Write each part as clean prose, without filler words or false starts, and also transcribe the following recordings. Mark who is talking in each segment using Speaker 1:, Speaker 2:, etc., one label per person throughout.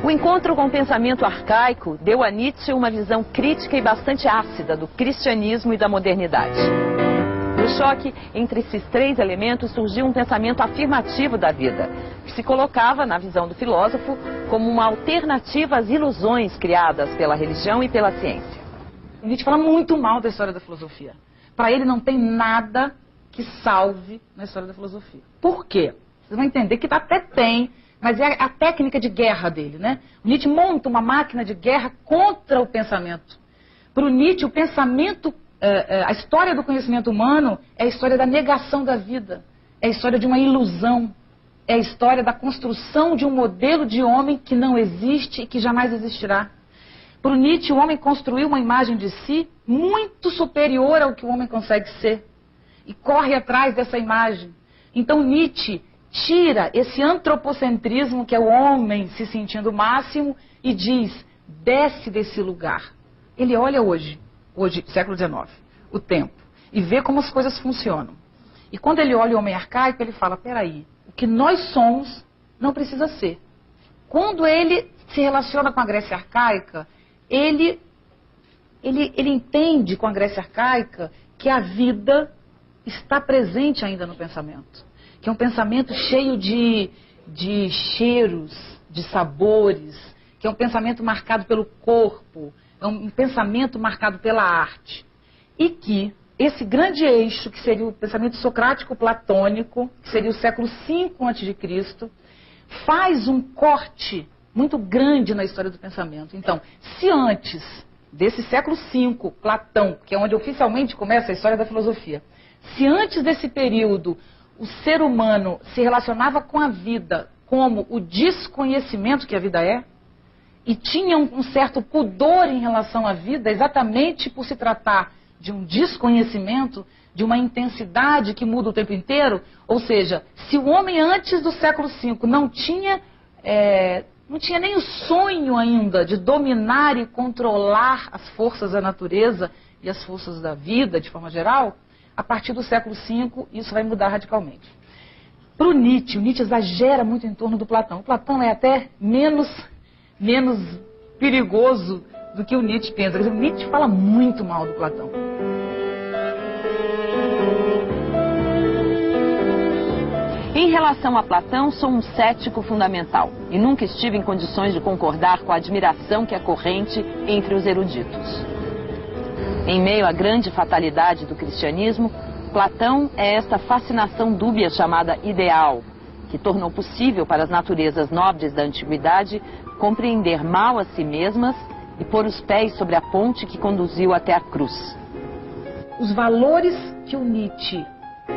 Speaker 1: O encontro com o pensamento arcaico deu a Nietzsche uma visão crítica e bastante ácida do cristianismo e da modernidade. No choque entre esses três elementos surgiu um pensamento afirmativo da vida, que se colocava, na visão do filósofo, como uma alternativa às ilusões criadas pela religião e pela ciência.
Speaker 2: Nietzsche fala muito mal da história da filosofia. Para ele não tem nada que salve na história da filosofia. Por quê? Vocês vão entender que até tem, mas é a técnica de guerra dele, né? O Nietzsche monta uma máquina de guerra contra o pensamento. Para o Nietzsche, o pensamento, a história do conhecimento humano é a história da negação da vida, é a história de uma ilusão, é a história da construção de um modelo de homem que não existe e que jamais existirá. Para o Nietzsche, o homem construiu uma imagem de si muito superior ao que o homem consegue ser e corre atrás dessa imagem. Então Nietzsche tira esse antropocentrismo, que é o homem se sentindo o máximo, e diz, desce desse lugar. Ele olha hoje, século XIX, o tempo, e vê como as coisas funcionam. E quando ele olha o homem arcaico, ele fala, peraí, o que nós somos não precisa ser. Quando ele se relaciona com a Grécia arcaica, ele entende com a Grécia arcaica que a vida está presente ainda no pensamento. Que é um pensamento cheio de cheiros, de sabores, que é um pensamento marcado pelo corpo, é um pensamento marcado pela arte. E que esse grande eixo, que seria o pensamento socrático-platônico, que seria o século V a.C., faz um corte muito grande na história do pensamento. Então, se antes desse século V, Platão, que é onde oficialmente começa a história da filosofia, se antes desse período o ser humano se relacionava com a vida como o desconhecimento que a vida é, e tinha um certo pudor em relação à vida, exatamente por se tratar de um desconhecimento, de uma intensidade que muda o tempo inteiro, ou seja, se o homem antes do século V não tinha nem o sonho ainda de dominar e controlar as forças da natureza e as forças da vida, de forma geral, a partir do século V, isso vai mudar radicalmente. Para o Nietzsche exagera muito em torno do Platão. O Platão é até menos perigoso do que o Nietzsche pensa. O Nietzsche fala muito mal do Platão.
Speaker 1: Em relação a Platão, sou um cético fundamental e nunca estive em condições de concordar com a admiração que é corrente entre os eruditos. Em meio à grande fatalidade do cristianismo, Platão é esta fascinação dúbia chamada ideal, que tornou possível para as naturezas nobres da antiguidade compreender mal a si mesmas e pôr os pés sobre a ponte que conduziu até a cruz.
Speaker 2: Os valores que o Nietzsche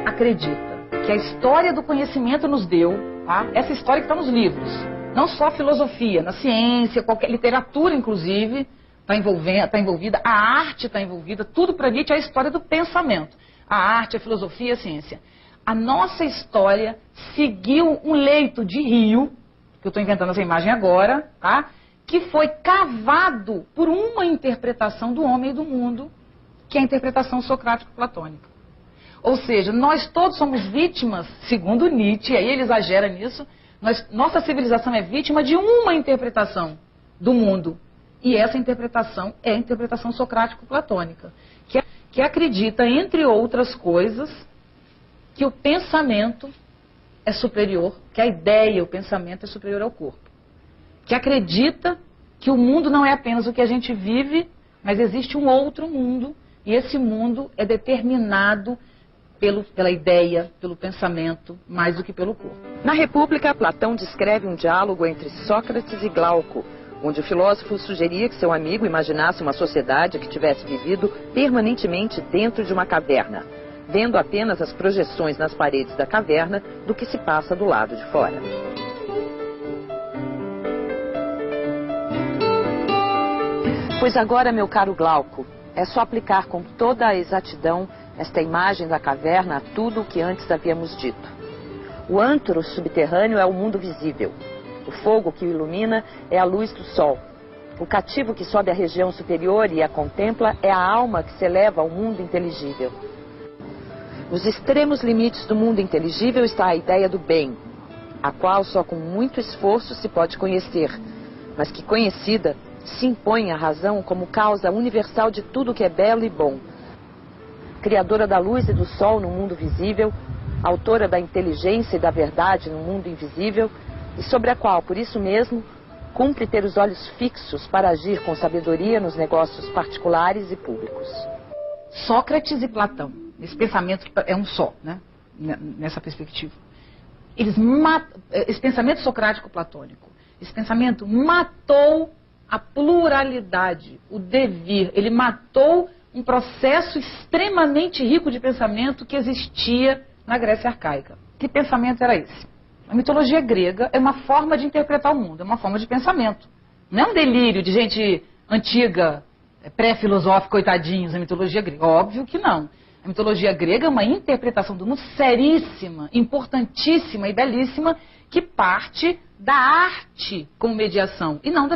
Speaker 2: acredita que a história do conhecimento nos deu, tá? Essa história que está nos livros, não só a filosofia, na ciência, qualquer literatura inclusive, está envolvida, a arte está envolvida, tudo para Nietzsche é a história do pensamento. A arte, a filosofia, a ciência. A nossa história seguiu um leito de rio, que eu estou inventando essa imagem agora, tá? Que foi cavado por uma interpretação do homem e do mundo, que é a interpretação socrático-platônica. Ou seja, nós todos somos vítimas, segundo Nietzsche, aí ele exagera nisso, nossa civilização é vítima de uma interpretação do mundo. E essa interpretação é a interpretação socrático-platônica, que acredita, entre outras coisas, que o pensamento é superior, que a ideia, o pensamento é superior ao corpo. Que acredita que o mundo não é apenas o que a gente vive, mas existe um outro mundo, e esse mundo é determinado pela ideia, pelo pensamento, mais do que pelo corpo.
Speaker 1: Na República, Platão descreve um diálogo entre Sócrates e Glauco, onde o filósofo sugeria que seu amigo imaginasse uma sociedade que tivesse vivido permanentemente dentro de uma caverna, vendo apenas as projeções nas paredes da caverna do que se passa do lado de fora. Pois agora, meu caro Glauco, é só aplicar com toda a exatidão esta imagem da caverna a tudo o que antes havíamos dito. O antro subterrâneo é o mundo visível. O fogo que o ilumina é a luz do sol. O cativo que sobe à região superior e a contempla é a alma que se eleva ao mundo inteligível. Nos extremos limites do mundo inteligível está a ideia do bem, a qual só com muito esforço se pode conhecer, mas que, conhecida, se impõe à razão como causa universal de tudo que é belo e bom. Criadora da luz e do sol no mundo visível, autora da inteligência e da verdade no mundo invisível, e sobre a qual, por isso mesmo, cumpre ter os olhos fixos para agir com sabedoria nos negócios particulares e públicos.
Speaker 2: Sócrates e Platão, esse pensamento é um só, né? Nessa perspectiva. Esse pensamento socrático-platônico, esse pensamento matou a pluralidade, o devir, ele matou um processo extremamente rico de pensamento que existia na Grécia arcaica. Que pensamento era esse? A mitologia grega é uma forma de interpretar o mundo, é uma forma de pensamento. Não é um delírio de gente antiga, pré-filosófica, coitadinhos, a mitologia grega. Óbvio que não. A mitologia grega é uma interpretação do mundo seríssima, importantíssima e belíssima, que parte da arte como mediação, e não da